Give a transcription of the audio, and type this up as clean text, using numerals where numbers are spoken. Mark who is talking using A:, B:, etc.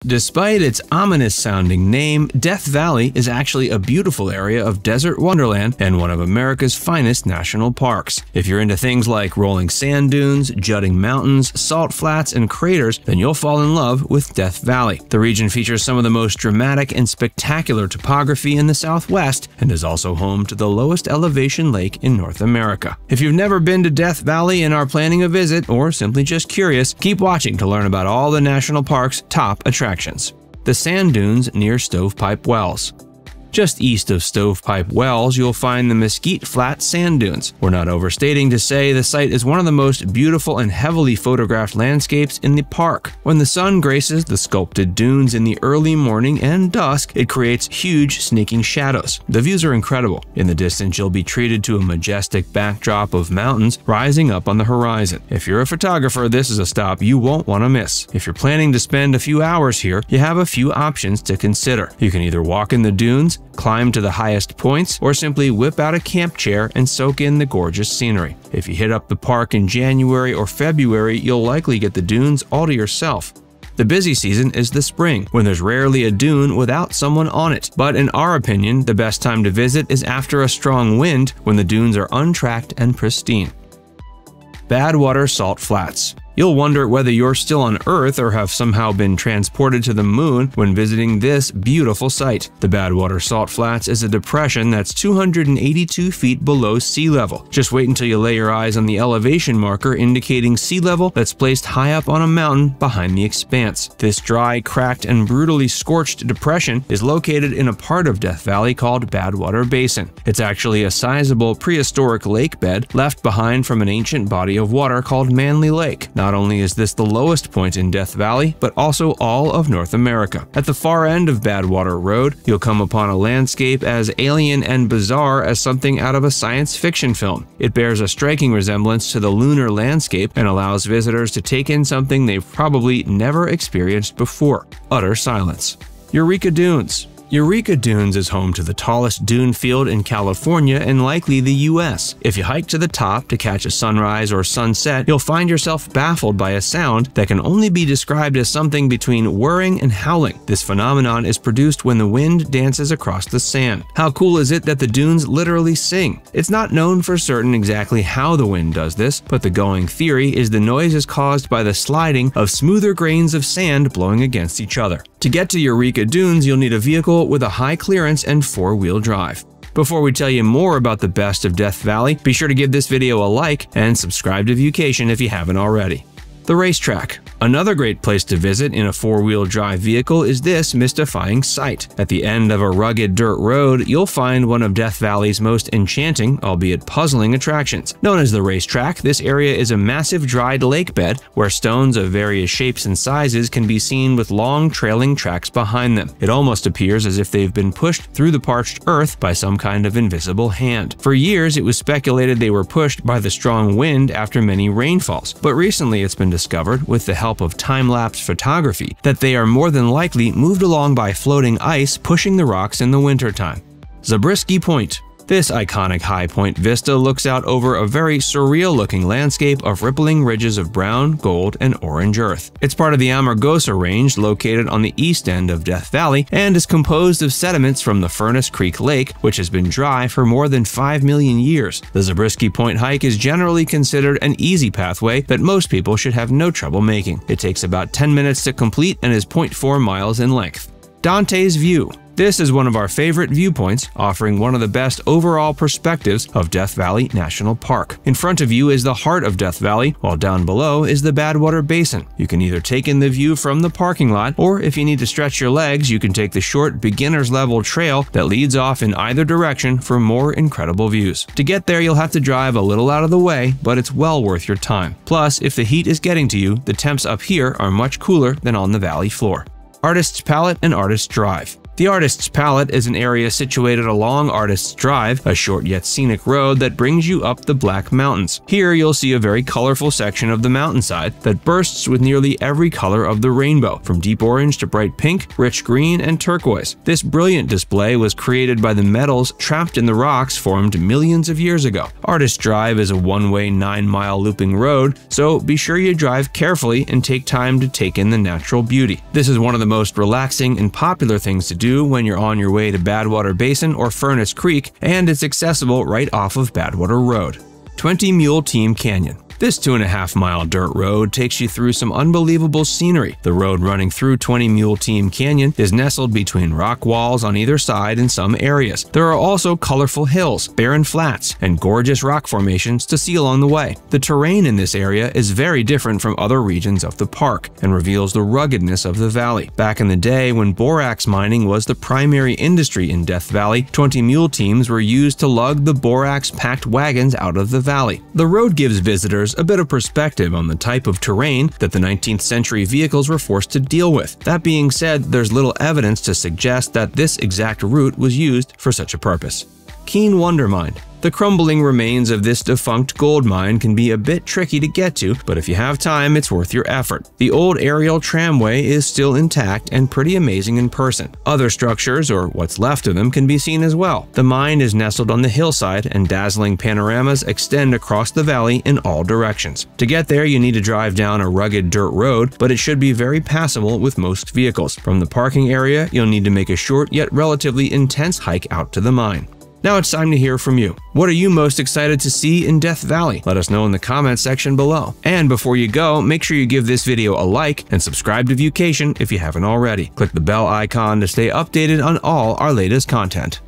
A: Despite its ominous-sounding name, Death Valley is actually a beautiful area of desert wonderland and one of America's finest national parks. If you're into things like rolling sand dunes, jutting mountains, salt flats, and craters, then you'll fall in love with Death Valley. The region features some of the most dramatic and spectacular topography in the Southwest and is also home to the lowest elevation lake in North America. If you've never been to Death Valley and are planning a visit, or simply just curious, keep watching to learn about all the national park's top attractions. The sand dunes near Stovepipe Wells. Just east of Stovepipe Wells, you'll find the Mesquite Flat Sand Dunes. We're not overstating to say the site is one of the most beautiful and heavily photographed landscapes in the park. When the sun graces the sculpted dunes in the early morning and dusk, it creates huge, sneaking shadows. The views are incredible. In the distance, you'll be treated to a majestic backdrop of mountains rising up on the horizon. If you're a photographer, this is a stop you won't want to miss. If you're planning to spend a few hours here, you have a few options to consider. You can either walk in the dunes, climb to the highest points, or simply whip out a camp chair and soak in the gorgeous scenery. If you hit up the park in January or February, you'll likely get the dunes all to yourself. The busy season is the spring, when there's rarely a dune without someone on it. But in our opinion, the best time to visit is after a strong wind, when the dunes are untracked and pristine. Badwater Salt Flats. You'll wonder whether you're still on Earth or have somehow been transported to the moon when visiting this beautiful site. The Badwater Salt Flats is a depression that's 282 feet below sea level. Just wait until you lay your eyes on the elevation marker indicating sea level that's placed high up on a mountain behind the expanse. This dry, cracked, and brutally scorched depression is located in a part of Death Valley called Badwater Basin. It's actually a sizable prehistoric lake bed left behind from an ancient body of water called Manly Lake. Not only is this the lowest point in Death Valley, but also all of North America. At the far end of Badwater Road, you'll come upon a landscape as alien and bizarre as something out of a science fiction film. It bears a striking resemblance to the lunar landscape and allows visitors to take in something they've probably never experienced before: utter silence. Eureka Dunes. Eureka Dunes is home to the tallest dune field in California and likely the US. If you hike to the top to catch a sunrise or sunset, you'll find yourself baffled by a sound that can only be described as something between whirring and howling. This phenomenon is produced when the wind dances across the sand. How cool is it that the dunes literally sing? It's not known for certain exactly how the wind does this, but the going theory is the noise is caused by the sliding of smoother grains of sand blowing against each other. To get to Eureka Dunes, you'll need a vehicle with a high clearance and four-wheel drive. Before we tell you more about the best of Death Valley, be sure to give this video a like and subscribe to Viewcation if you haven't already. The racetrack. Another great place to visit in a four-wheel drive vehicle is this mystifying sight. At the end of a rugged dirt road, you'll find one of Death Valley's most enchanting, albeit puzzling, attractions. Known as the racetrack, this area is a massive dried lake bed where stones of various shapes and sizes can be seen with long trailing tracks behind them. It almost appears as if they've been pushed through the parched earth by some kind of invisible hand. For years, it was speculated they were pushed by the strong wind after many rainfalls, but recently it's been discovered, with the help of time-lapse photography, that they are more than likely moved along by floating ice pushing the rocks in the wintertime. Zabriskie Point. This iconic high point vista looks out over a very surreal-looking landscape of rippling ridges of brown, gold, and orange earth. It's part of the Amargosa Range located on the east end of Death Valley and is composed of sediments from the Furnace Creek Lake, which has been dry for more than 5 million years. The Zabriskie Point hike is generally considered an easy pathway that most people should have no trouble making. It takes about 10 minutes to complete and is 0.4 miles in length. Dante's View. This is one of our favorite viewpoints, offering one of the best overall perspectives of Death Valley National Park. In front of you is the heart of Death Valley, while down below is the Badwater Basin. You can either take in the view from the parking lot, or if you need to stretch your legs, you can take the short beginner's level trail that leads off in either direction for more incredible views. To get there, you'll have to drive a little out of the way, but it's well worth your time. Plus, if the heat is getting to you, the temps up here are much cooler than on the valley floor. Artist's Palette and Artist's Drive. The Artist's Palette is an area situated along Artist's Drive, a short yet scenic road that brings you up the Black Mountains. Here you'll see a very colorful section of the mountainside that bursts with nearly every color of the rainbow, from deep orange to bright pink, rich green, and turquoise. This brilliant display was created by the metals trapped in the rocks formed millions of years ago. Artist's Drive is a one-way 9-mile looping road, so be sure you drive carefully and take time to take in the natural beauty. This is one of the most relaxing and popular things to do when you're on your way to Badwater Basin or Furnace Creek, and it's accessible right off of Badwater Road. 20 Mule Team Canyon. This 2.5-mile dirt road takes you through some unbelievable scenery. The road running through 20 Mule Team Canyon is nestled between rock walls on either side in some areas. There are also colorful hills, barren flats, and gorgeous rock formations to see along the way. The terrain in this area is very different from other regions of the park and reveals the ruggedness of the valley. Back in the day when borax mining was the primary industry in Death Valley, 20 mule teams were used to lug the borax-packed wagons out of the valley. The road gives visitors a bit of perspective on the type of terrain that the 19th century vehicles were forced to deal with. That being said, there's little evidence to suggest that this exact route was used for such a purpose. Keane Wonder Mine. The crumbling remains of this defunct gold mine can be a bit tricky to get to, but if you have time, it's worth your effort. The old aerial tramway is still intact and pretty amazing in person. Other structures, or what's left of them, can be seen as well. The mine is nestled on the hillside, and dazzling panoramas extend across the valley in all directions. To get there, you need to drive down a rugged dirt road, but it should be very passable with most vehicles. From the parking area, you'll need to make a short yet relatively intense hike out to the mine. Now it's time to hear from you. What are you most excited to see in Death Valley? Let us know in the comments section below. And before you go, make sure you give this video a like and subscribe to Viewcation if you haven't already. Click the bell icon to stay updated on all our latest content.